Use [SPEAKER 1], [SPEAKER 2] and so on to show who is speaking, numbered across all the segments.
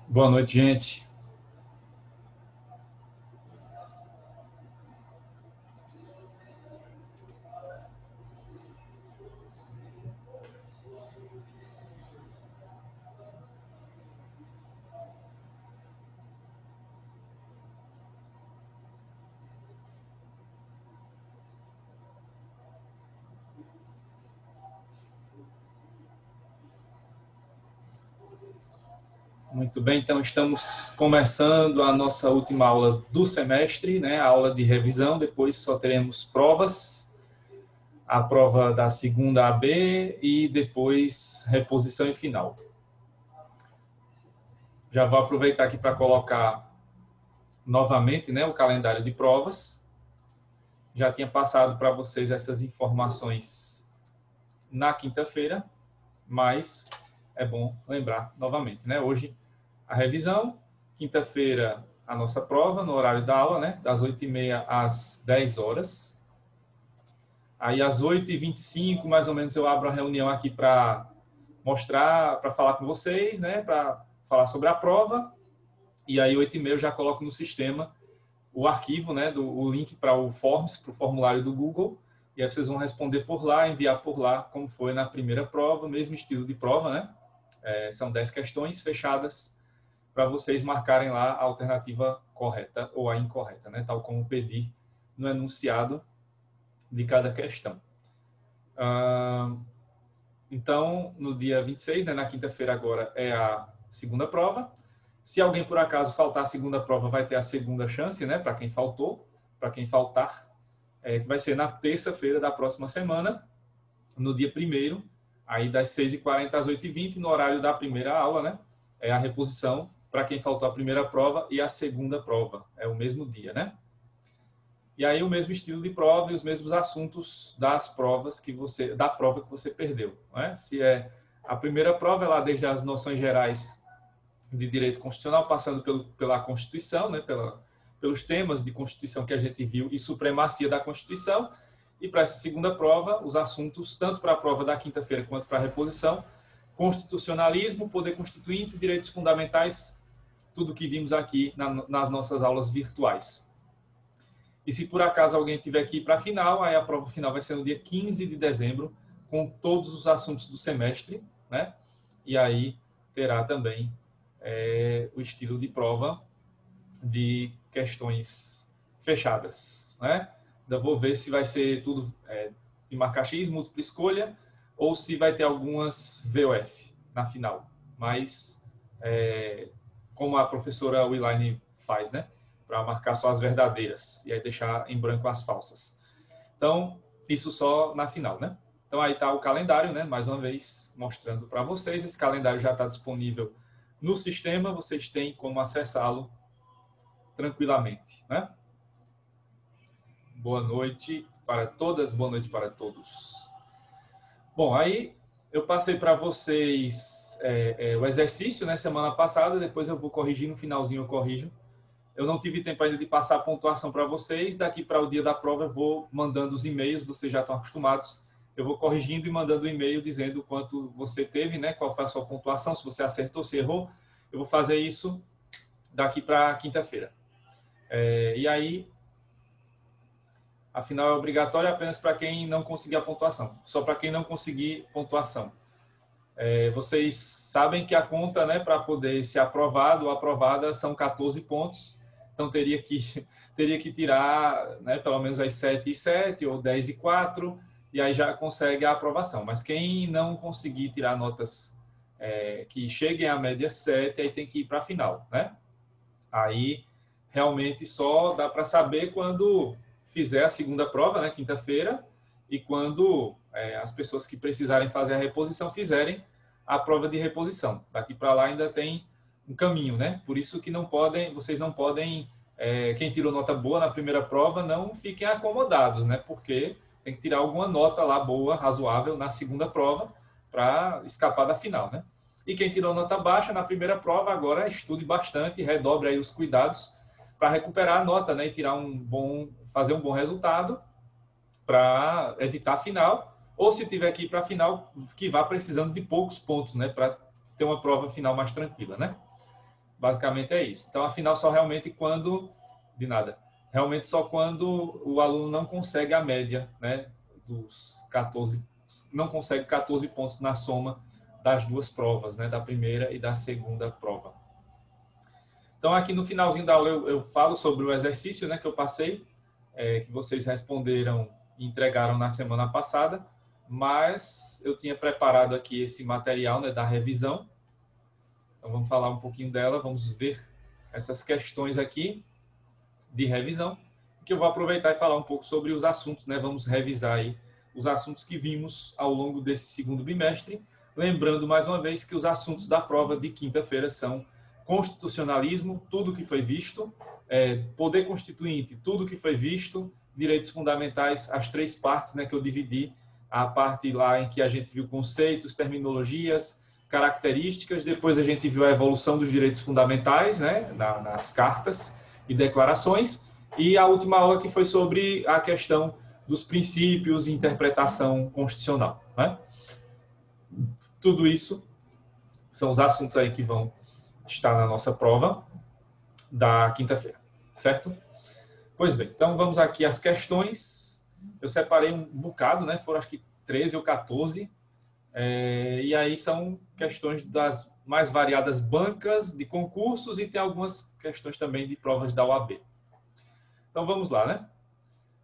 [SPEAKER 1] Boa noite, gente. Muito bem, então estamos começando a nossa última aula do semestre, né? A aula de revisão, depois só teremos provas, a prova da segunda AB e depois reposição e final. Já vou aproveitar aqui para colocar novamente, né, o calendário de provas. Já tinha passado para vocês essas informações na quinta-feira, mas é bom lembrar novamente, né? Hoje a revisão, quinta-feira a nossa prova no horário da aula, né? Das 8h30 às 10 horas. Aí às 8h25, mais ou menos, eu abro a reunião aqui para mostrar, para falar com vocês, né? Para falar sobre a prova. E aí 8h30 eu já coloco no sistema o arquivo, né? O link para o Forms, para o formulário do Google. E aí vocês vão responder por lá, enviar por lá, como foi na primeira prova, mesmo estilo de prova, né? São 10 questões fechadas para vocês marcarem lá a alternativa correta ou a incorreta, né? Tal como pedir no enunciado de cada questão. Então, no dia 26, né, na quinta-feira agora, é a segunda prova. Se alguém, por acaso, faltar a segunda prova, vai ter a segunda chance, né, para quem faltou, para quem faltar, que vai ser na terça-feira da próxima semana, no dia 1º, aí das 6h40 às 8h20, no horário da primeira aula, né? É a reposição para quem faltou a primeira prova e a segunda prova. É o mesmo dia, né? E aí o mesmo estilo de prova e os mesmos assuntos das provas da prova que você perdeu, né? Se é a primeira prova, é lá desde as noções gerais de direito constitucional, passando pela Constituição, né? Pelos temas de Constituição que a gente viu e supremacia da Constituição. E para essa segunda prova, os assuntos, tanto para a prova da quinta-feira quanto para a reposição, constitucionalismo, poder constituinte, direitos fundamentais, tudo que vimos aqui nas nossas aulas virtuais. E se por acaso alguém tiver que ir para a final, aí a prova final vai ser no dia 15 de dezembro, com todos os assuntos do semestre, né? E aí terá também o estilo de prova de questões fechadas, né? Ainda vou ver se vai ser tudo de marcar X, múltipla escolha, ou se vai ter algumas VOF na final. Mas, como a professora Wiline faz, né? Para marcar só as verdadeiras e aí deixar em branco as falsas. Então, isso só na final, né? Então, aí está o calendário, né? Mais uma vez, mostrando para vocês. Esse calendário já está disponível no sistema, vocês têm como acessá-lo tranquilamente, né? Boa noite para todas, boa noite para todos. Bom, aí eu passei para vocês o exercício, né, semana passada, depois eu vou corrigir, no finalzinho eu corrijo. Eu não tive tempo ainda de passar a pontuação para vocês, daqui para o dia da prova eu vou mandando os e-mails, vocês já estão acostumados, eu vou corrigindo e mandando o e-mail dizendo quanto você teve, né, qual foi a sua pontuação, se você acertou, se errou. Eu vou fazer isso daqui para quinta-feira. E aí, afinal, é obrigatório apenas para quem não conseguir a pontuação. Só para quem não conseguir pontuação. Vocês sabem que a conta, né, para poder ser aprovado ou aprovada são 14 pontos. Então, teria que tirar, né, pelo menos as 7,7 ou 10,4 e aí já consegue a aprovação. Mas quem não conseguir tirar notas que cheguem à média 7, aí tem que ir para a final, né? Aí, realmente, só dá para saber quando fizer a segunda prova, né, quinta-feira, e quando as pessoas que precisarem fazer a reposição fizerem a prova de reposição. Daqui para lá ainda tem um caminho, né? Por isso que vocês não podem, quem tirou nota boa na primeira prova, não fiquem acomodados, né? Porque tem que tirar alguma nota lá boa, razoável, na segunda prova para escapar da final, né? E quem tirou nota baixa na primeira prova, agora estude bastante, redobre aí os cuidados para recuperar a nota, né? E fazer um bom resultado para evitar a final, ou se tiver que ir para a final, que vá precisando de poucos pontos, né? Para ter uma prova final mais tranquila, né? Basicamente é isso. Então, a final só realmente quando... De nada. Realmente só quando o aluno não consegue a média, né? Dos 14... Não consegue 14 pontos na soma das duas provas, né? Da primeira e da segunda prova. Então, aqui no finalzinho da aula eu falo sobre o exercício, né? Que eu passei, que vocês responderam e entregaram na semana passada, mas eu tinha preparado aqui esse material, né? Da revisão. Então, vamos falar um pouquinho dela, vamos ver essas questões aqui de revisão, que eu vou aproveitar e falar um pouco sobre os assuntos, né? Vamos revisar aí os assuntos que vimos ao longo desse segundo bimestre, lembrando mais uma vez que os assuntos da prova de quinta-feira são constitucionalismo, tudo que foi visto, poder constituinte, tudo que foi visto, direitos fundamentais, as três partes, né, que eu dividi, a parte lá em que a gente viu conceitos, terminologias, características, depois a gente viu a evolução dos direitos fundamentais, né, nas cartas e declarações, e a última aula que foi sobre a questão dos princípios e interpretação constitucional, né? Tudo isso são os assuntos aí que vão estar na nossa prova da quinta-feira, certo? Pois bem, então vamos aqui às questões. Eu separei um bocado, né? Foram acho que 13 ou 14. E aí são questões das mais variadas bancas de concursos e tem algumas questões também de provas da OAB. Então vamos lá, né?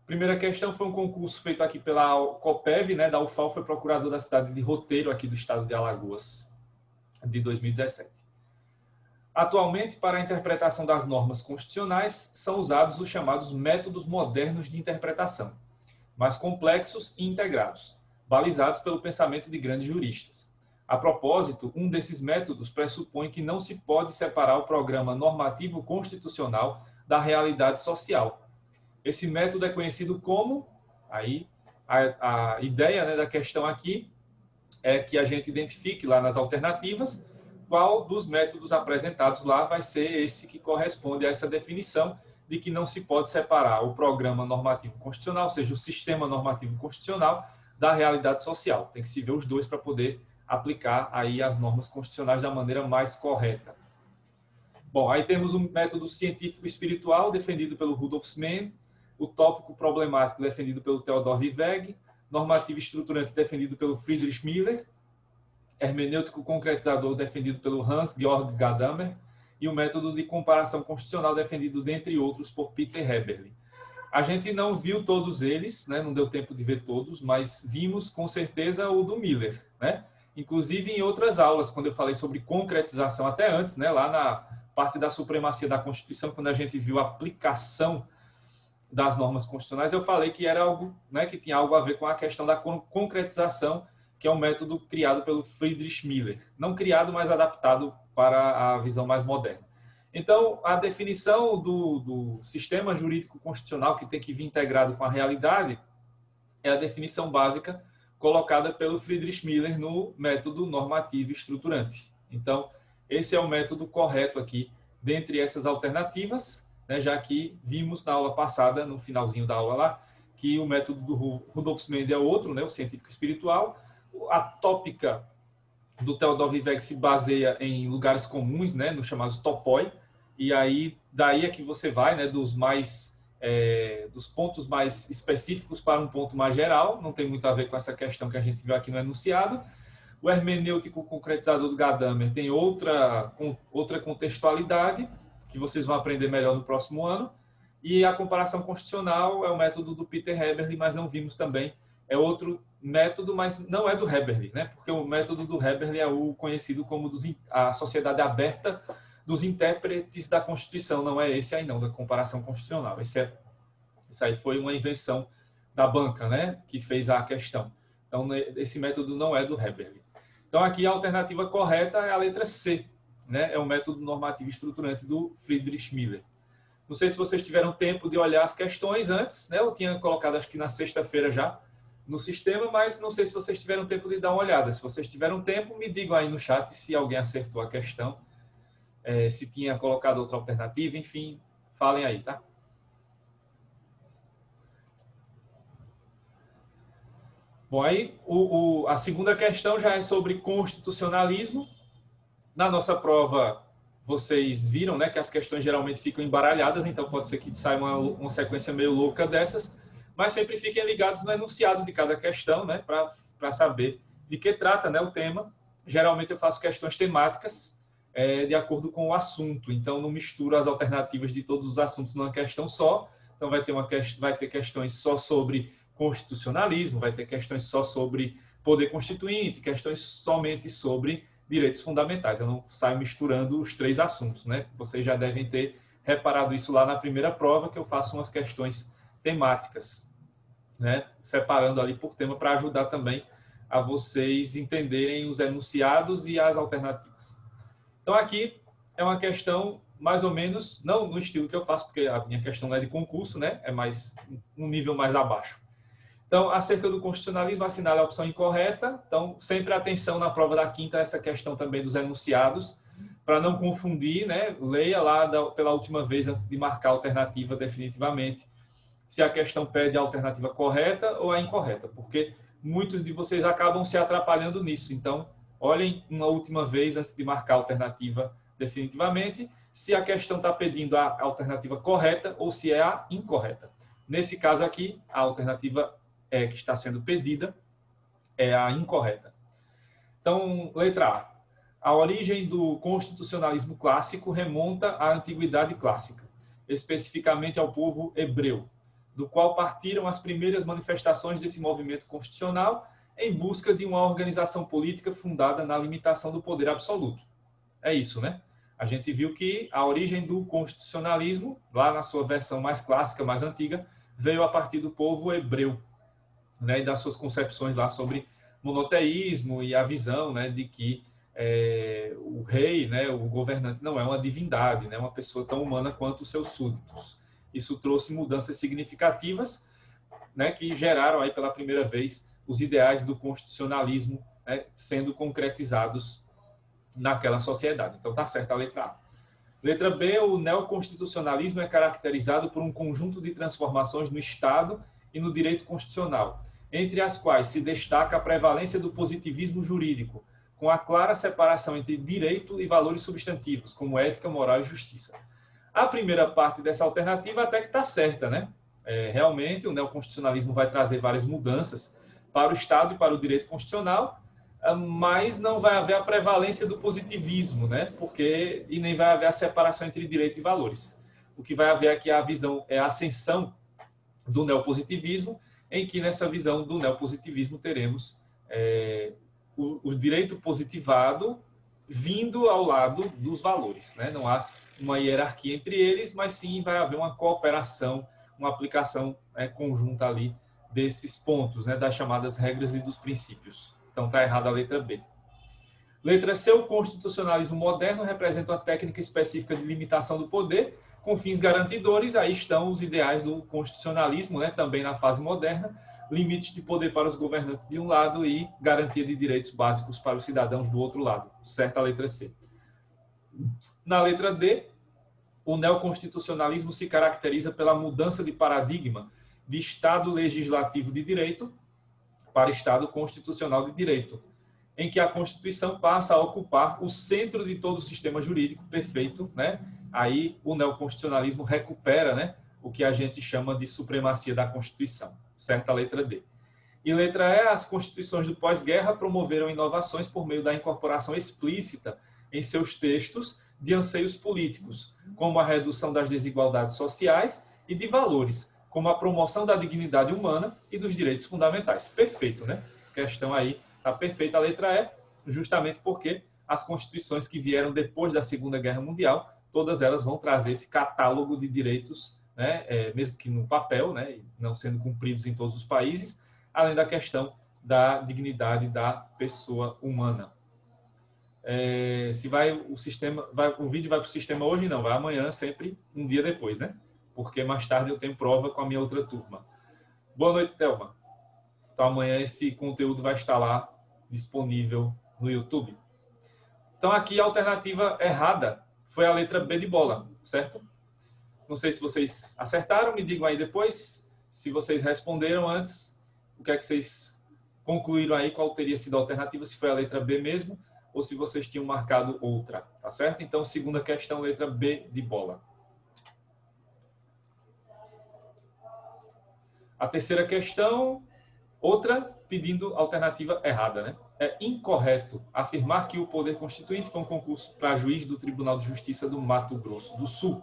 [SPEAKER 1] Primeira questão foi um concurso feito aqui pela COPEV, né, da UFAL, foi procurador da cidade de Roteiro, aqui do estado de Alagoas, de 2017. Atualmente, para a interpretação das normas constitucionais, são usados os chamados métodos modernos de interpretação, mais complexos e integrados, balizados pelo pensamento de grandes juristas. A propósito, um desses métodos pressupõe que não se pode separar o programa normativo constitucional da realidade social. Esse método é conhecido como... Aí, a ideia, né, da questão aqui é que a gente identifique lá nas alternativas qual dos métodos apresentados lá vai ser esse que corresponde a essa definição de que não se pode separar o programa normativo constitucional, ou seja, o sistema normativo constitucional, da realidade social. Tem que se ver os dois para poder aplicar aí as normas constitucionais da maneira mais correta. Bom, aí temos o método científico espiritual, defendido pelo Rudolf Mendes, o tópico problemático, defendido pelo Theodor Viveg, normativo estruturante, defendido pelo Friedrich Miller, hermenêutico concretizador, defendido pelo Hans-Georg Gadamer, e o método de comparação constitucional, defendido, dentre outros, por Peter Heberle. A gente não viu todos eles, né? Não deu tempo de ver todos, mas vimos com certeza o do Miller, né? Inclusive em outras aulas, quando eu falei sobre concretização, até antes, né? Lá na parte da supremacia da Constituição, quando a gente viu a aplicação das normas constitucionais, eu falei que era algo, né, que tinha algo a ver com a questão da concretização, que é um método criado pelo Friedrich Miller. Não criado, mas adaptado para a visão mais moderna. Então, a definição do sistema jurídico constitucional, que tem que vir integrado com a realidade, é a definição básica colocada pelo Friedrich Miller no método normativo estruturante. Então, esse é o método correto aqui, dentre essas alternativas, né, já que vimos na aula passada, no finalzinho da aula lá, que o método do Rudolf Mendes é outro, né, o científico espiritual. A tópica do Theodor Viveg se baseia em lugares comuns, né, nos chamados topoi, e aí daí é que você vai, né, dos pontos mais específicos para um ponto mais geral, não tem muito a ver com essa questão que a gente viu aqui no enunciado. O hermenêutico concretizador do Gadamer tem outra contextualidade, que vocês vão aprender melhor no próximo ano, e a comparação constitucional é o método do Peter Heberle, mas não vimos também, é outro método, mas não é do Heberle, né? Porque o método do Heberle é o conhecido como a sociedade aberta dos intérpretes da Constituição, não é esse aí não, da comparação constitucional. Isso aí foi uma invenção da banca, né, que fez a questão. Então, esse método não é do Heberle. Então, aqui a alternativa correta é a letra C, né, é o método normativo estruturante do Friedrich Miller. Não sei se vocês tiveram tempo de olhar as questões antes, né, eu tinha colocado acho que na sexta-feira já no sistema, mas não sei se vocês tiveram tempo de dar uma olhada. Se vocês tiveram tempo, me digam aí no chat se alguém acertou a questão, se tinha colocado outra alternativa, enfim, falem aí, tá? Bom, aí a segunda questão já é sobre constitucionalismo, Na nossa prova, vocês viram, né, que as questões geralmente ficam embaralhadas, então pode ser que saia uma sequência meio louca dessas, mas sempre fiquem ligados no enunciado de cada questão, né, para saber de que trata, né, o tema. Geralmente eu faço questões temáticas de acordo com o assunto, então não misturo as alternativas de todos os assuntos numa questão só. Então vai ter questões só sobre constitucionalismo, vai ter questões só sobre poder constituinte, questões somente sobre direitos fundamentais. Eu não saio misturando os três assuntos, né? Vocês já devem ter reparado isso lá na primeira prova, que eu faço umas questões temáticas, né? Separando ali por tema para ajudar também a vocês entenderem os enunciados e as alternativas. Então aqui é uma questão mais ou menos, não no estilo que eu faço, porque a minha questão não é de concurso, né? É mais um nível mais abaixo. Então, acerca do constitucionalismo, assinale a opção incorreta. Então, sempre atenção na prova da quinta, essa questão também dos enunciados, para não confundir, né? Leia lá pela última vez antes de marcar a alternativa definitivamente, se a questão pede a alternativa correta ou a incorreta, porque muitos de vocês acabam se atrapalhando nisso. Então, olhem uma última vez antes de marcar a alternativa definitivamente, se a questão está pedindo a alternativa correta ou se é a incorreta. Nesse caso aqui, a alternativa que está sendo pedida é a incorreta. Então, letra A. A origem do constitucionalismo clássico remonta à antiguidade clássica, especificamente ao povo hebreu, do qual partiram as primeiras manifestações desse movimento constitucional em busca de uma organização política fundada na limitação do poder absoluto. É isso, né? A gente viu que a origem do constitucionalismo, lá na sua versão mais clássica, mais antiga, veio a partir do povo hebreu, né, e das suas concepções lá sobre monoteísmo e a visão, né, de que o rei, né, o governante não é uma divindade, né, uma pessoa tão humana quanto os seus súditos. Isso trouxe mudanças significativas, né, que geraram aí pela primeira vez os ideais do constitucionalismo, né, sendo concretizados naquela sociedade. Então tá certa a letra A. Letra B, o neoconstitucionalismo é caracterizado por um conjunto de transformações no Estado e no direito constitucional, entre as quais se destaca a prevalência do positivismo jurídico, com a clara separação entre direito e valores substantivos, como ética, moral e justiça. A primeira parte dessa alternativa até que está certa, né? Realmente, o neoconstitucionalismo vai trazer várias mudanças para o Estado e para o direito constitucional, mas não vai haver a prevalência do positivismo, né? E nem vai haver a separação entre direito e valores. O que vai haver aqui é a ascensão do neopositivismo, em que nessa visão do neopositivismo teremos o direito positivado vindo ao lado dos valores, né? Não há uma hierarquia entre eles, mas sim vai haver uma cooperação, uma aplicação conjunta ali desses pontos, né? Das chamadas regras e dos princípios. Então está errada a letra B. Letra C, o constitucionalismo moderno representa uma técnica específica de limitação do poder com fins garantidores. Aí estão os ideais do constitucionalismo, né, também na fase moderna, limites de poder para os governantes de um lado e garantia de direitos básicos para os cidadãos do outro lado. Certa a letra C. Na letra D, o neoconstitucionalismo se caracteriza pela mudança de paradigma de Estado legislativo de direito para Estado constitucional de direito, em que a Constituição passa a ocupar o centro de todo o sistema jurídico perfeito, né? Aí o neoconstitucionalismo recupera, né, o que a gente chama de supremacia da Constituição. Certa a letra D. E letra E, as constituições do pós-guerra promoveram inovações por meio da incorporação explícita em seus textos de anseios políticos, como a redução das desigualdades sociais e de valores, como a promoção da dignidade humana e dos direitos fundamentais. Perfeito, né? Questão aí, está perfeita a letra E, justamente porque as constituições que vieram depois da Segunda Guerra Mundial, todas elas vão trazer esse catálogo de direitos, né? Mesmo que no papel, né? Não sendo cumpridos em todos os países, além da questão da dignidade da pessoa humana. Se vai o sistema, o vídeo vai para o sistema hoje, não, vai amanhã, sempre um dia depois, né? Porque mais tarde eu tenho prova com a minha outra turma. Boa noite, Thelma. Então amanhã esse conteúdo vai estar lá disponível no YouTube. Então aqui a alternativa errada foi a letra B de bola, certo? Não sei se vocês acertaram, me digam aí depois. Se vocês responderam antes, o que é que vocês concluíram aí, qual teria sido a alternativa, se foi a letra B mesmo, ou se vocês tinham marcado outra, tá certo? Então, segunda questão, letra B de bola. A terceira questão, outra pedindo alternativa errada, né? É incorreto afirmar que o Poder Constituinte foi um concurso para juiz do Tribunal de Justiça do Mato Grosso do Sul.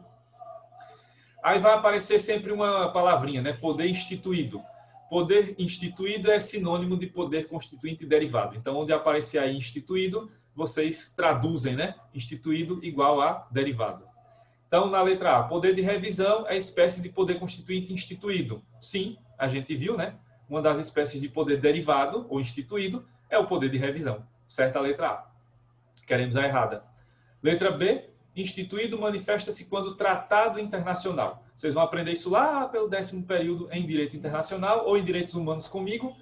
[SPEAKER 1] Aí vai aparecer sempre uma palavrinha, né? Poder instituído. Poder instituído é sinônimo de poder constituinte derivado. Então, onde aparecer aí instituído, vocês traduzem, né? Instituído igual a derivado. Então, na letra A, poder de revisão é espécie de poder constituinte instituído. Sim, a gente viu, né? Uma das espécies de poder derivado ou instituído é o poder de revisão. Certa a letra A. Queremos a errada. Letra B, instituído manifesta-se quando tratado internacional. Vocês vão aprender isso lá pelo 10º período em Direito Internacional ou em Direitos Humanos comigo,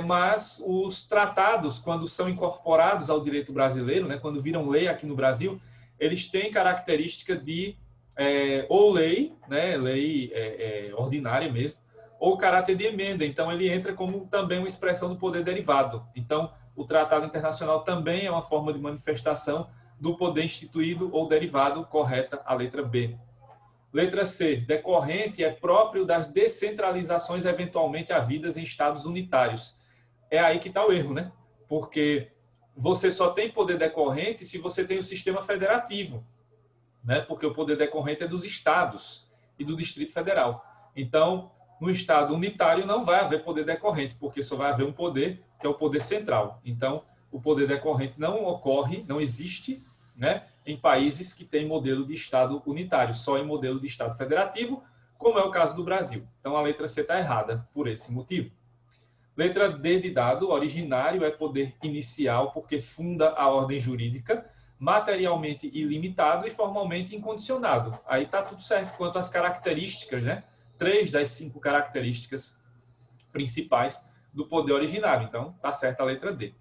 [SPEAKER 1] mas os tratados, quando são incorporados ao direito brasileiro, né, quando viram lei aqui no Brasil, eles têm característica de ou lei, né, lei ordinária mesmo, ou caráter de emenda. Então, ele entra como também uma expressão do poder derivado. Então, o tratado internacional também é uma forma de manifestação do poder instituído ou derivado, correta a letra B. Letra C, decorrente é próprio das descentralizações eventualmente havidas em estados unitários. É aí que está o erro, né? Porque você só tem poder decorrente se você tem o sistema federativo, né? Porque o poder decorrente é dos estados e do Distrito Federal. Então, no estado unitário não vai haver poder decorrente, porque só vai haver um poder, que é o poder central. Então, o poder decorrente não ocorre, não existe, né, em países que têm modelo de Estado unitário, só em modelo de Estado federativo, como é o caso do Brasil. Então, a letra C está errada por esse motivo. Letra D de dado, originário é poder inicial, porque funda a ordem jurídica, materialmente ilimitado e formalmente incondicionado. Aí está tudo certo quanto às características, né? 3 das 5 características principais do poder originário. Então, está certa a letra D.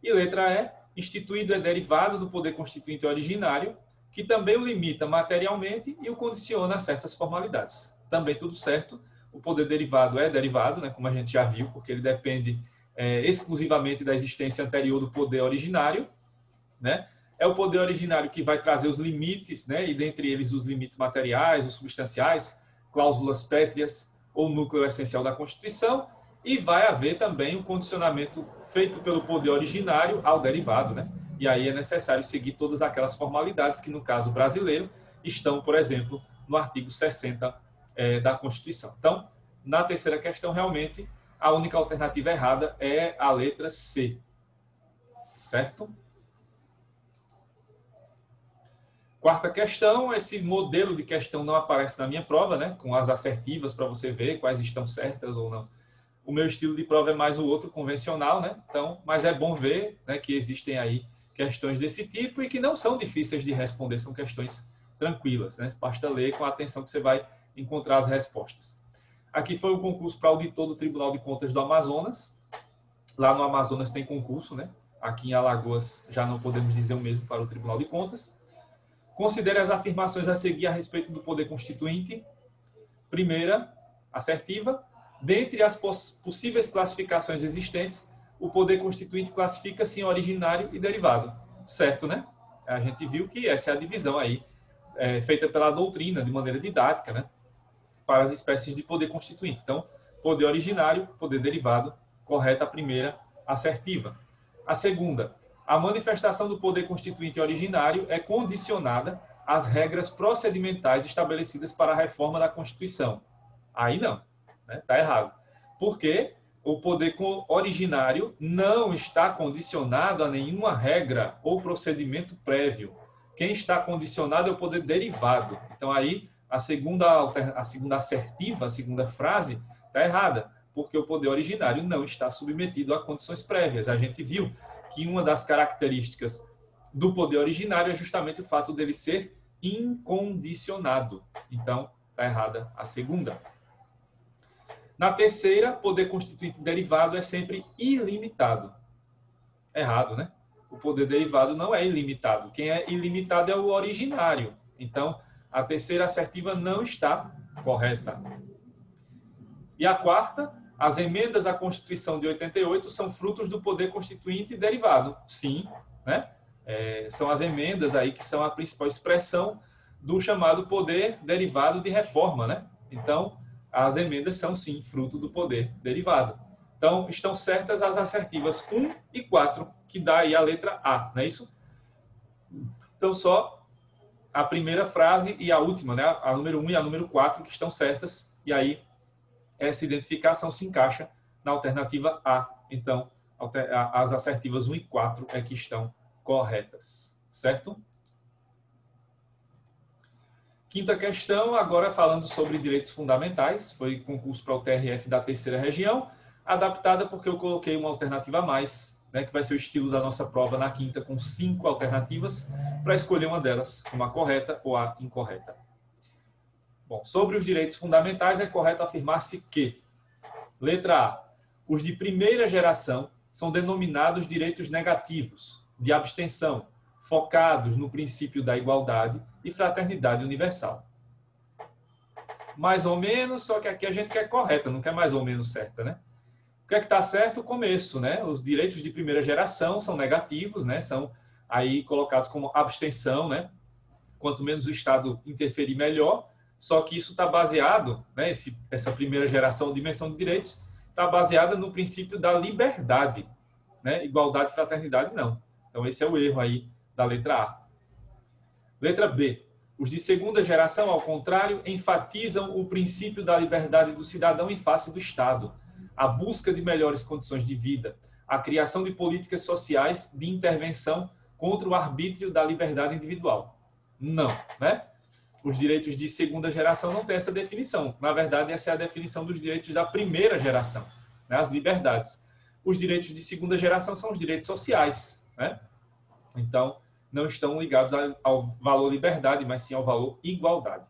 [SPEAKER 1] E letra E, instituído é derivado do poder constituinte originário, que também o limita materialmente e o condiciona a certas formalidades. Também tudo certo. O poder derivado é derivado, né, como a gente já viu, porque ele depende exclusivamente da existência anterior do poder originário, né? É o poder originário que vai trazer os limites, né, e dentre eles os limites materiais, os substanciais, cláusulas pétreas ou núcleo essencial da Constituição, e vai haver também um condicionamento feito pelo poder originário ao derivado, né? E aí é necessário seguir todas aquelas formalidades que, no caso brasileiro, estão, por exemplo, no artigo 60 da Constituição. Então, na terceira questão, realmente, a única alternativa errada é a letra C. Certo? Quarta questão, esse modelo de questão não aparece na minha prova, né? Com as assertivas para você ver quais estão certas ou não. O meu estilo de prova é mais o outro, convencional, né? Então, mas é bom ver, né, que existem aí questões desse tipo e que não são difíceis de responder, são questões tranquilas, né? Basta ler com a atenção que você vai encontrar as respostas. Aqui foi o concurso para auditor do Tribunal de Contas do Amazonas. Lá no Amazonas tem concurso, né? Aqui em Alagoas já não podemos dizer o mesmo para o Tribunal de Contas. Considere as afirmações a seguir a respeito do poder constituinte. Primeira, assertiva. Dentre as possíveis classificações existentes, o poder constituinte classifica-se em originário e derivado. Certo, né? A gente viu que essa é a divisão aí, feita pela doutrina, de maneira didática, né? Para as espécies de poder constituinte. Então, poder originário, poder derivado, correta a primeira, assertiva. A segunda, a manifestação do poder constituinte originário é condicionada às regras procedimentais estabelecidas para a reforma da Constituição. Aí não. Está errado. Porque o poder originário não está condicionado a nenhuma regra ou procedimento prévio. Quem está condicionado é o poder derivado. Então, aí, a segunda assertiva, a segunda frase, está errada, porque o poder originário não está submetido a condições prévias. A gente viu que uma das características do poder originário é justamente o fato dele ser incondicionado. Então, está errada a segunda. Na terceira, poder constituinte derivado é sempre ilimitado. Errado, né? O poder derivado não é ilimitado. Quem é ilimitado é o originário. Então, a terceira assertiva não está correta. E a quarta, as emendas à Constituição de 88 são frutos do poder constituinte derivado. Sim, né? São as emendas aí que são a principal expressão do chamado poder derivado de reforma, né? Então, as emendas são, sim, fruto do poder derivado. Então, estão certas as assertivas 1 e 4, que dá aí a letra A, não é isso? Então, só a primeira frase e a última, né? A número 1 e a número 4, que estão certas, e aí essa identificação se encaixa na alternativa A. Então, as assertivas 1 e 4 é que estão corretas, certo? Quinta questão, agora falando sobre direitos fundamentais, foi concurso para o TRF da terceira região, adaptada porque eu coloquei uma alternativa a mais, né, que vai ser o estilo da nossa prova na quinta, com 5 alternativas, para escolher uma delas como a correta ou a incorreta. Bom, sobre os direitos fundamentais, é correto afirmar-se que, letra A, os de primeira geração são denominados direitos negativos, de abstenção, focados no princípio da igualdade e fraternidade universal. Mais ou menos, só que aqui a gente quer correta, não quer mais ou menos certa, né? O que é que está certo? O começo, né? Os direitos de primeira geração são negativos, né? São aí colocados como abstenção, né? Quanto menos o Estado interferir, melhor. Só que isso está baseado, né? Essa primeira geração, dimensão de direitos, está baseada no princípio da liberdade, né? Igualdade e fraternidade, não. Então, esse é o erro aí da letra A. Letra B. Os de segunda geração, ao contrário, enfatizam o princípio da liberdade do cidadão em face do Estado, a busca de melhores condições de vida, a criação de políticas sociais de intervenção contra o arbítrio da liberdade individual. Não, né? Os direitos de segunda geração não têm essa definição. Na verdade, essa é a definição dos direitos da primeira geração, né? As liberdades. Os direitos de segunda geração são os direitos sociais, né? Então, não estão ligados ao valor liberdade, mas sim ao valor igualdade.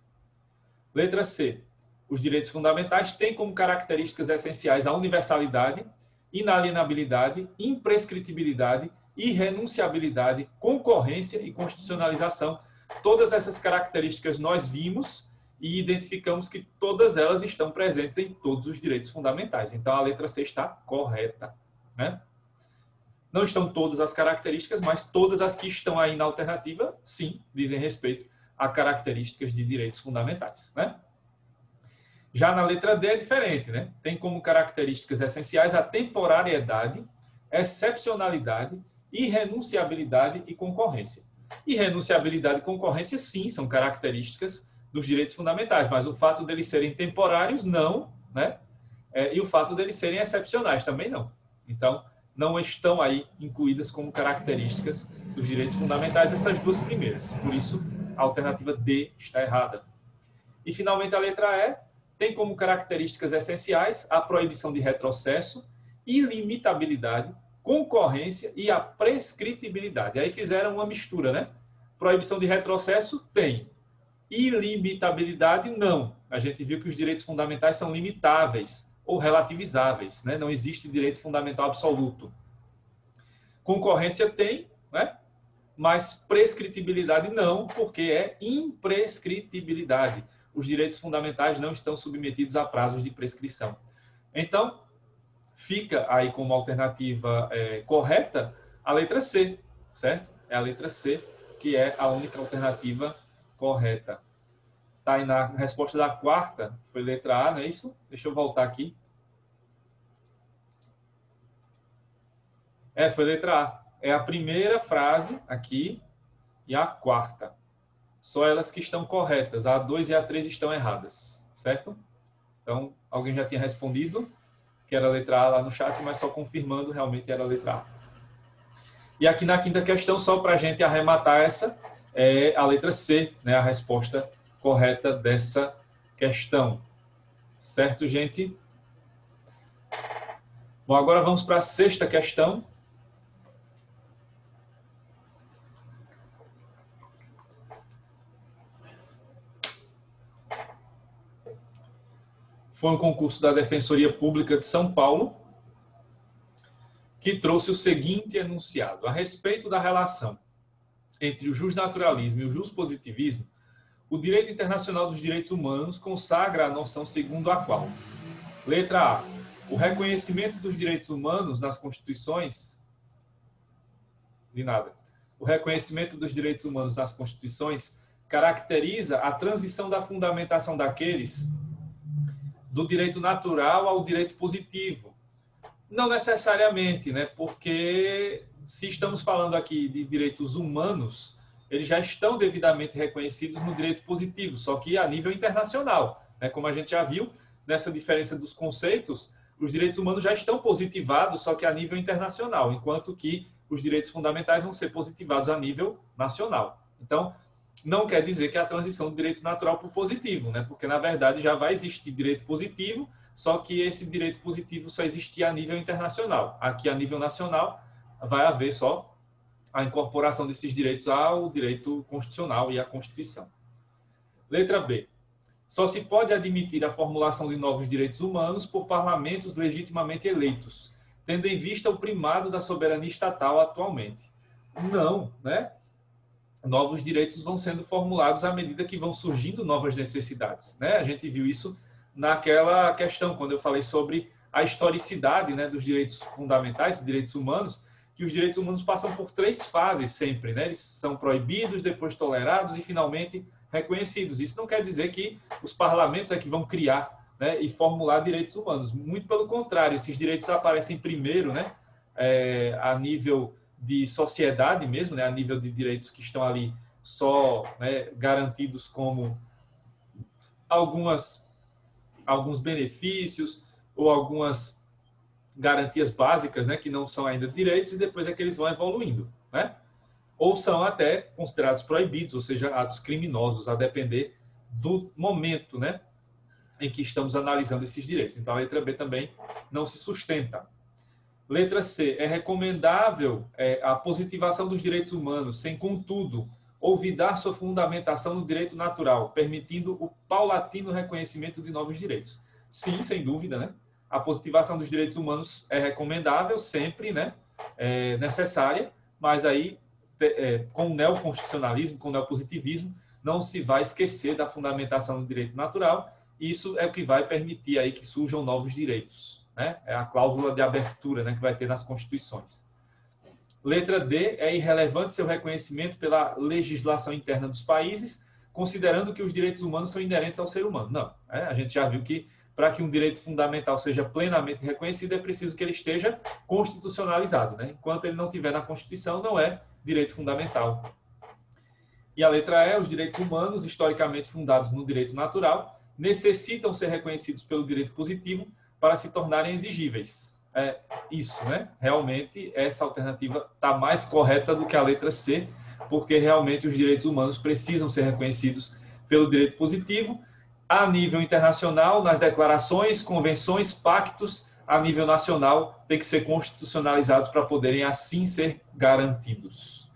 [SPEAKER 1] Letra C. Os direitos fundamentais têm como características essenciais a universalidade, inalienabilidade, imprescritibilidade, irrenunciabilidade, concorrência e constitucionalização. Todas essas características nós vimos e identificamos que todas elas estão presentes em todos os direitos fundamentais. Então, a letra C está correta, né? Não estão todas as características, mas todas as que estão aí na alternativa, sim, dizem respeito a características de direitos fundamentais, né? Já na letra D é diferente, né? Tem como características essenciais a temporariedade, excepcionalidade, irrenunciabilidade e concorrência. Irrenunciabilidade e concorrência, sim, são características dos direitos fundamentais, mas o fato deles serem temporários, não, né? E o fato deles serem excepcionais também não. Então, não estão aí incluídas como características dos direitos fundamentais essas duas primeiras. Por isso, a alternativa D está errada. E, finalmente, a letra E tem como características essenciais a proibição de retrocesso, ilimitabilidade, concorrência e a prescritibilidade. Aí fizeram uma mistura, né? Proibição de retrocesso tem. Ilimitabilidade, não. A gente viu que os direitos fundamentais são limitáveis ou relativizáveis, né? Não existe direito fundamental absoluto. Concorrência tem, né? Mas prescritibilidade não, porque é imprescritibilidade. Os direitos fundamentais não estão submetidos a prazos de prescrição. Então, fica aí como alternativa correta a letra C, certo? É a letra C que é a única alternativa correta. Tá aí na resposta da quarta, foi letra A, não é isso? Deixa eu voltar aqui. Foi letra A. É a primeira frase aqui e a quarta. Só elas que estão corretas. A 2 e a 3 estão erradas, certo? Então, alguém já tinha respondido que era a letra A lá no chat, mas só confirmando, realmente era a letra A. E aqui na quinta questão, só para a gente arrematar essa, é a letra C, né? A resposta correta dessa questão. Certo, gente? Bom, agora vamos para a sexta questão. Foi um concurso da Defensoria Pública de São Paulo que trouxe o seguinte enunciado. A respeito da relação entre o justnaturalismo e o justpositivismo, o direito internacional dos direitos humanos consagra a noção segundo a qual: letra A, o reconhecimento dos direitos humanos nas constituições, de nada, o reconhecimento dos direitos humanos nas constituições caracteriza a transição da fundamentação daqueles do direito natural ao direito positivo. Não necessariamente, né? Porque se estamos falando aqui de direitos humanos, eles já estão devidamente reconhecidos no direito positivo, só que a nível internacional, né? Como a gente já viu, nessa diferença dos conceitos, os direitos humanos já estão positivados, só que a nível internacional, enquanto que os direitos fundamentais vão ser positivados a nível nacional. Então, não quer dizer que é a transição do direito natural para o positivo, né? Porque, na verdade, já vai existir direito positivo, só que esse direito positivo só existia a nível internacional. Aqui, a nível nacional, vai haver só a incorporação desses direitos ao direito constitucional e à Constituição. Letra B. Só se pode admitir a formulação de novos direitos humanos por parlamentos legitimamente eleitos, tendo em vista o primado da soberania estatal atualmente. Não, né? Novos direitos vão sendo formulados à medida que vão surgindo novas necessidades, né? A gente viu isso naquela questão, quando eu falei sobre a historicidade, né, dos direitos fundamentais, direitos humanos, que os direitos humanos passam por 3 fases sempre, né? Eles são proibidos, depois tolerados e finalmente reconhecidos. Isso não quer dizer que os parlamentos é que vão criar, né, e formular direitos humanos. Muito pelo contrário, esses direitos aparecem primeiro, né, a nível de sociedade mesmo, né, a nível de direitos que estão ali só, né, garantidos como alguns benefícios ou algumas garantias básicas, né, que não são ainda direitos, e depois é que eles vão evoluindo, né? Ou são até considerados proibidos, ou seja, atos criminosos, a depender do momento, né, em que estamos analisando esses direitos. Então, a letra B também não se sustenta. Letra C. É recomendável a positivação dos direitos humanos, sem, contudo, olvidar sua fundamentação no direito natural, permitindo o paulatino reconhecimento de novos direitos. Sim, sem dúvida, né? A positivação dos direitos humanos é recomendável, sempre, né? É necessária, mas aí, com o neoconstitucionalismo, com o neopositivismo, não se vai esquecer da fundamentação do direito natural. Isso é o que vai permitir aí que surjam novos direitos, né? É a cláusula de abertura, né, que vai ter nas constituições. Letra D. É irrelevante seu reconhecimento pela legislação interna dos países, considerando que os direitos humanos são inerentes ao ser humano. Não. A gente já viu que para que um direito fundamental seja plenamente reconhecido, é preciso que ele esteja constitucionalizado, né? Enquanto ele não estiver na Constituição, não é direito fundamental. E a letra E. Os direitos humanos, historicamente fundados no direito natural, necessitam ser reconhecidos pelo direito positivo para se tornarem exigíveis. É isso, né? Realmente, essa alternativa está mais correta do que a letra C, porque realmente os direitos humanos precisam ser reconhecidos pelo direito positivo, a nível internacional, nas declarações, convenções, pactos, a nível nacional, tem que ser constitucionalizados para poderem assim ser garantidos,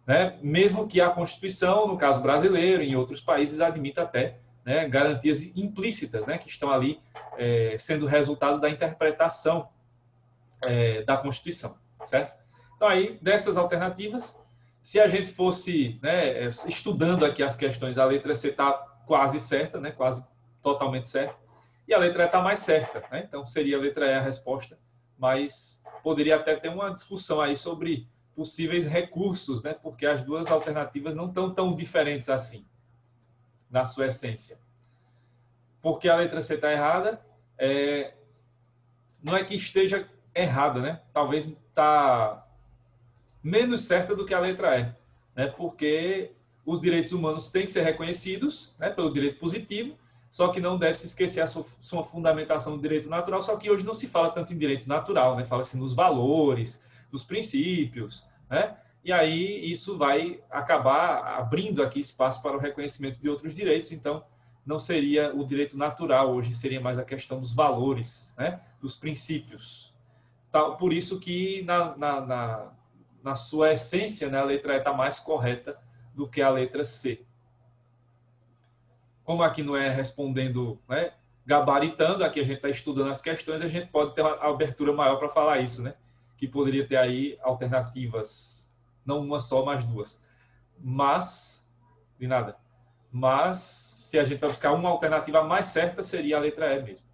[SPEAKER 1] né? Mesmo que a Constituição, no caso brasileiro, em outros países, admita até, né, garantias implícitas, né, que estão ali sendo resultado da interpretação da Constituição, certo? Então, aí, dessas alternativas, se a gente fosse, né, estudando aqui as questões, a letra C está quase certa, né, quase totalmente certa, e a letra E está mais certa, né? Então, seria a letra E a resposta, mas poderia até ter uma discussão aí sobre possíveis recursos, né, porque as duas alternativas não estão tão diferentes assim, na sua essência. Porque a letra C está errada, não é que esteja errada, né? Talvez está menos certa do que a letra E, né? Porque os direitos humanos têm que ser reconhecidos, né, pelo direito positivo, só que não deve se esquecer a sua fundamentação no direito natural, só que hoje não se fala tanto em direito natural, né? Fala-se nos valores, nos princípios, né? E aí isso vai acabar abrindo aqui espaço para o reconhecimento de outros direitos, então não seria o direito natural, hoje seria mais a questão dos valores, né, dos princípios. Por isso que na sua essência, né, a letra E está mais correta do que a letra C. Como aqui não é respondendo, né, gabaritando, aqui a gente está estudando as questões, a gente pode ter uma abertura maior para falar isso, né, que poderia ter aí alternativas, não uma só, mas duas. Mas, de nada. Mas, se a gente vai buscar uma alternativa mais certa, seria a letra E mesmo.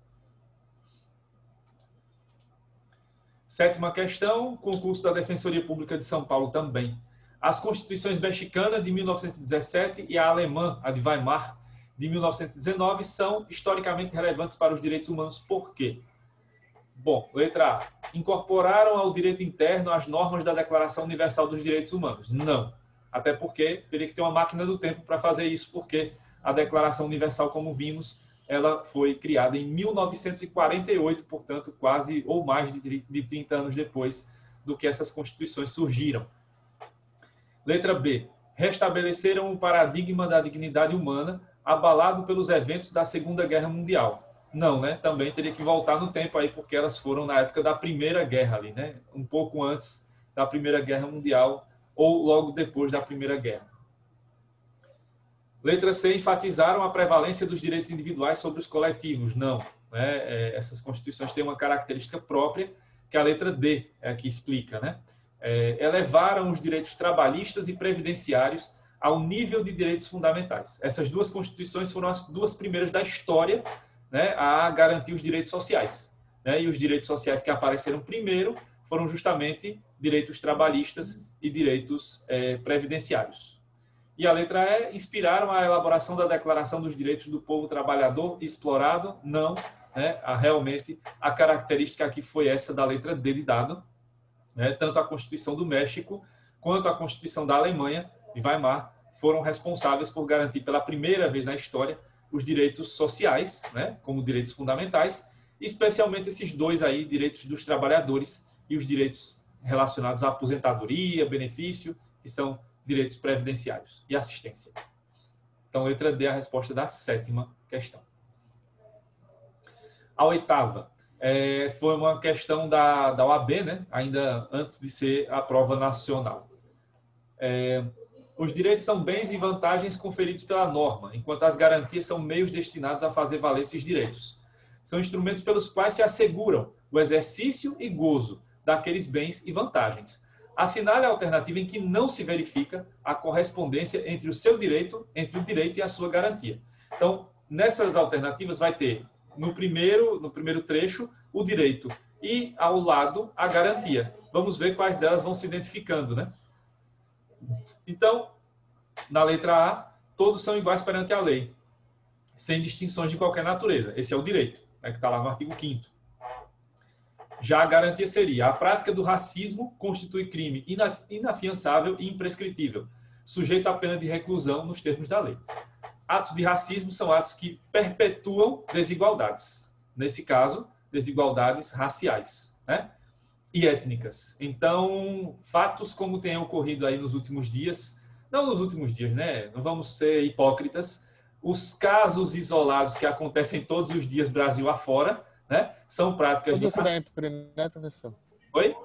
[SPEAKER 1] 7ª questão, concurso da Defensoria Pública de São Paulo também. As constituições mexicana de 1917 e a alemã, a de Weimar, de 1919, são historicamente relevantes para os direitos humanos. Por quê? Bom, letra A. Incorporaram ao direito interno as normas da Declaração Universal dos Direitos Humanos? Não. Até porque teria que ter uma máquina do tempo para fazer isso, porque a Declaração Universal, como vimos, ela foi criada em 1948, portanto, quase ou mais de 30 anos depois do que essas constituições surgiram. Letra B. Restabeleceram o paradigma da dignidade humana abalado pelos eventos da Segunda Guerra Mundial? Não, né? Também teria que voltar no tempo aí, porque elas foram na época da Primeira Guerra ali, né? Um pouco antes da Primeira Guerra Mundial ou logo depois da Primeira Guerra. Letra C. Enfatizaram a prevalência dos direitos individuais sobre os coletivos? Não, né? Essas constituições têm uma característica própria, que a letra D é a que explica, né? Elevaram os direitos trabalhistas e previdenciários ao nível de direitos fundamentais. Essas duas constituições foram as duas primeiras da história, né, a garantir os direitos sociais, né? E os direitos sociais que apareceram primeiro foram justamente direitos trabalhistas e direitos previdenciários. E a letra E, inspiraram a elaboração da Declaração dos Direitos do Povo Trabalhador Explorado? Não, né? Realmente a característica aqui foi essa da letra D de dado, né? Tanto a Constituição do México quanto a Constituição da Alemanha, de Weimar, foram responsáveis por garantir pela primeira vez na história os direitos sociais, né? Como direitos fundamentais, especialmente esses dois aí, direitos dos trabalhadores e os direitos relacionados à aposentadoria, benefício, que são direitos previdenciários e assistência. Então, letra D é a resposta da 7ª questão. A 8ª foi uma questão da OAB, né? Ainda antes de ser a prova nacional. Os direitos são bens e vantagens conferidos pela norma, enquanto as garantias são meios destinados a fazer valer esses direitos. São instrumentos pelos quais se asseguram o exercício e gozo daqueles bens e vantagens. Assinale a alternativa em que não se verifica a correspondência entre o seu direito, entre o direito e a sua garantia. Então, nessas alternativas vai ter, no primeiro trecho, o direito e, ao lado, a garantia. Vamos ver quais delas vão se identificando, né? Então, na letra A, todos são iguais perante a lei, sem distinções de qualquer natureza. Esse é o direito, né, que está lá no artigo 5º. Já a garantia seria: a prática do racismo constitui crime inafiançável e imprescritível, sujeito à pena de reclusão nos termos da lei. Atos de racismo são atos que perpetuam desigualdades. Nesse caso, desigualdades raciais, né? E étnicas. Então, fatos como tem ocorrido aí nos últimos dias, não nos últimos dias, né? Não vamos ser hipócritas. Os casos isolados que acontecem todos os dias Brasil afora, né? São práticas
[SPEAKER 2] de sempre, né, professor?
[SPEAKER 1] Oi?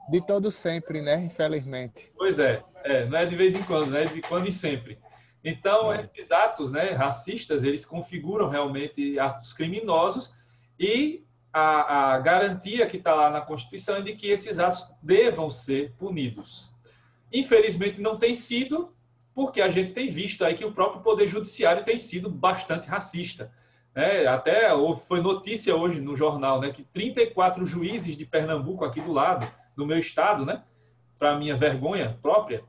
[SPEAKER 2] De todo sempre, né? Infelizmente.
[SPEAKER 1] Pois é, não é de vez em quando, né? De quando e sempre. Então, esses atos, né, racistas, eles configuram realmente atos criminosos e a garantia que está lá na Constituição é de que esses atos devam ser punidos. Infelizmente, não tem sido, porque a gente tem visto aí que o próprio Poder Judiciário tem sido bastante racista. Até foi notícia hoje no jornal, né, que 34 juízes de Pernambuco, aqui do lado, do meu estado, né, para minha vergonha própria,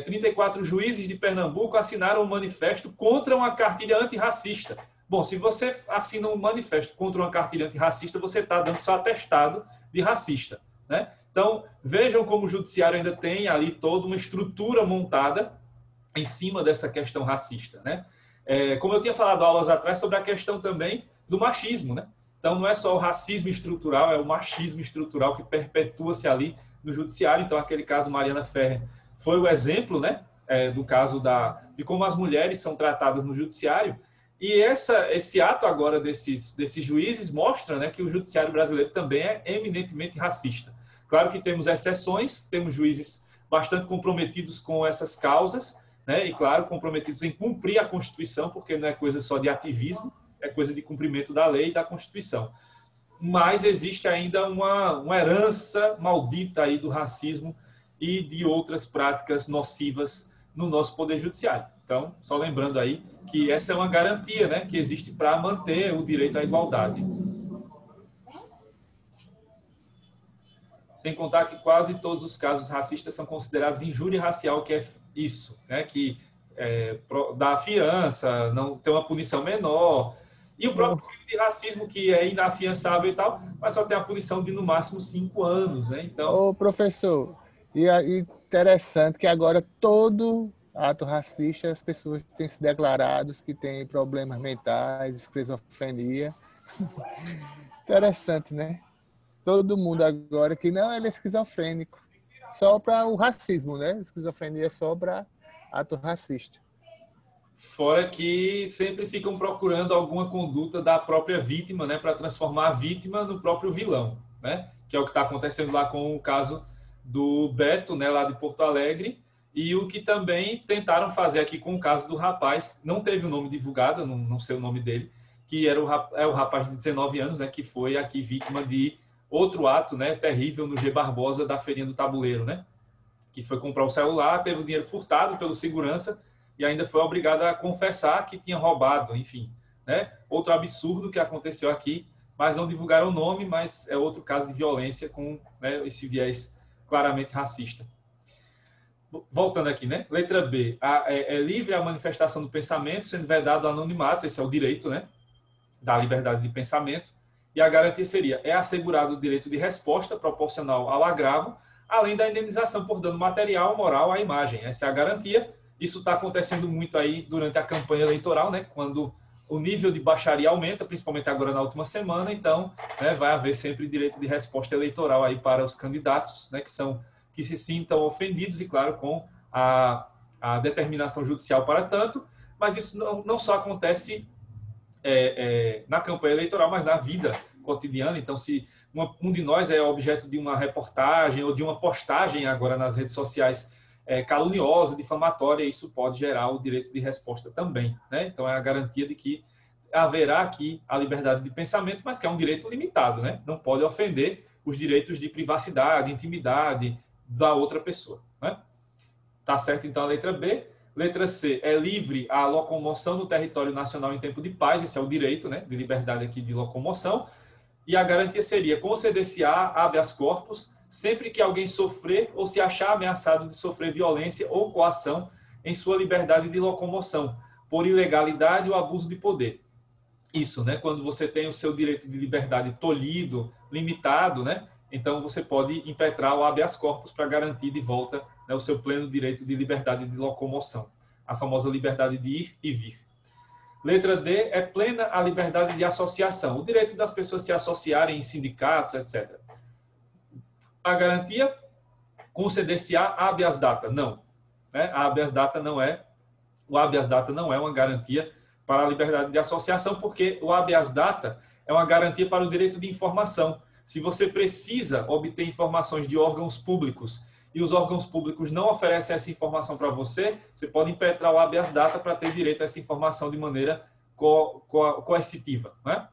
[SPEAKER 1] 34 juízes de Pernambuco assinaram um manifesto contra uma cartilha antirracista. Bom, se você assina um manifesto contra uma cartilha antirracista, você está dando seu atestado de racista, né? Então, vejam como o judiciário ainda tem ali toda uma estrutura montada em cima dessa questão racista, né? Como eu tinha falado aulas atrás sobre a questão também do machismo, né? Então, não é só o racismo estrutural, é o machismo estrutural que perpetua-se ali no judiciário. Então, aquele caso Mariana Ferrer foi o exemplo, né, do caso de como as mulheres são tratadas no judiciário. E esse ato agora desses juízes mostra, né, que o judiciário brasileiro também é eminentemente racista. Claro que temos exceções, temos juízes bastante comprometidos com essas causas, né, e, claro, comprometidos em cumprir a Constituição, porque não é coisa só de ativismo, é coisa de cumprimento da lei e da Constituição. Mas existe ainda uma herança maldita aí do racismo e de outras práticas nocivas no nosso Poder Judiciário. Então, só lembrando aí que essa é uma garantia, né, que existe para manter o direito à igualdade. sem contar que quase todos os casos racistas são considerados injúria racial, que é isso, né? Que dá fiança, não tem uma punição menor. E o próprio crime de racismo, que é inafiançável e tal, mas só tem a punição de no máximo 5 anos, né? Então,
[SPEAKER 2] Ô, professor, e interessante que agora todo ato racista as pessoas têm se declarado que têm problemas mentais, esquizofrenia. Interessante, né? Todo mundo agora que não, ele é esquizofrênico. Só para o racismo, né? Esquizofrenia é só para ato racista.
[SPEAKER 1] fora que sempre ficam procurando alguma conduta da própria vítima, né, para transformar a vítima no próprio vilão, né? Que é o que está acontecendo lá com o caso do Beto, né, lá de Porto Alegre, e o que também tentaram fazer aqui com o caso do rapaz, não teve o nome divulgado, não sei o nome dele, que era o rapaz de 19 anos, né, que foi aqui vítima de outro ato, né, terrível no G Barbosa da Feirinha do Tabuleiro, né? Que foi comprar o celular, teve o dinheiro furtado pelo segurança e ainda foi obrigado a confessar que tinha roubado, enfim, né? Outro absurdo que aconteceu aqui, mas não divulgaram o nome, mas é outro caso de violência com, né, esse viés claramente racista. Voltando aqui, né? Letra B. É livre a manifestação do pensamento, sendo vedado o anonimato, esse é o direito, né? Da liberdade de pensamento. E a garantia seria, é assegurado o direito de resposta proporcional ao agravo, além da indenização por dano material, moral à imagem. Essa é a garantia. Isso está acontecendo muito aí durante a campanha eleitoral, né? Quando o nível de baixaria aumenta, principalmente agora na última semana, então, né, vai haver sempre direito de resposta eleitoral aí para os candidatos, né, que se sintam ofendidos e, claro, com a determinação judicial para tanto, mas isso não só acontece na campanha eleitoral, mas na vida cotidiana. Então, se um de nós é objeto de uma reportagem ou de uma postagem agora nas redes sociais caluniosa, difamatória, isso pode gerar o direito de resposta também, né? Então, é a garantia de que haverá aqui a liberdade de pensamento, mas que é um direito limitado, né? Não pode ofender os direitos de privacidade, intimidade da outra pessoa, né? Tá certo, então, a letra B. Letra C, é livre a locomoção no território nacional em tempo de paz, esse é o direito, né, de liberdade aqui de locomoção, e a garantia seria conceder-se-á habeas corpus sempre que alguém sofrer ou se achar ameaçado de sofrer violência ou coação em sua liberdade de locomoção, por ilegalidade ou abuso de poder. Isso, né, quando você tem o seu direito de liberdade tolhido, limitado, né, então você pode impetrar o habeas corpus para garantir de volta, né, o seu pleno direito de liberdade de locomoção, a famosa liberdade de ir e vir. Letra D é plena a liberdade de associação, o direito das pessoas se associarem em sindicatos, etc. A garantia, conceder-se-á habeas data? Não. Né? O habeas data não é uma garantia para a liberdade de associação, porque o habeas data é uma garantia para o direito de informação. Se você precisa obter informações de órgãos públicos e os órgãos públicos não oferecem essa informação para você, você pode impetrar o habeas data para ter direito a essa informação de maneira coercitiva, né?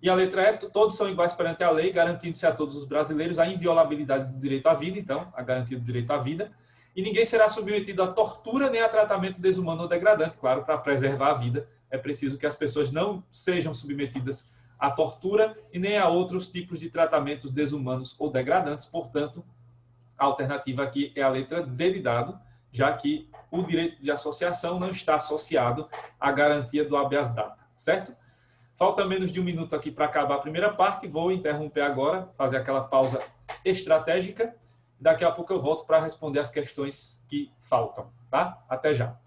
[SPEAKER 1] E a letra E, todos são iguais perante a lei, garantindo-se a todos os brasileiros a inviolabilidade do direito à vida, então, a garantia do direito à vida, e ninguém será submetido a tortura nem a tratamento desumano ou degradante. Claro, para preservar a vida, é preciso que as pessoas não sejam submetidas à tortura e nem a outros tipos de tratamentos desumanos ou degradantes. Portanto, a alternativa aqui é a letra D de dado, já que o direito de associação não está associado à garantia do habeas data, certo? Falta menos de 1 minuto aqui para acabar a primeira parte. Vou interromper agora, fazer aquela pausa estratégica. Daqui a pouco eu volto para responder as questões que faltam, tá? Até já.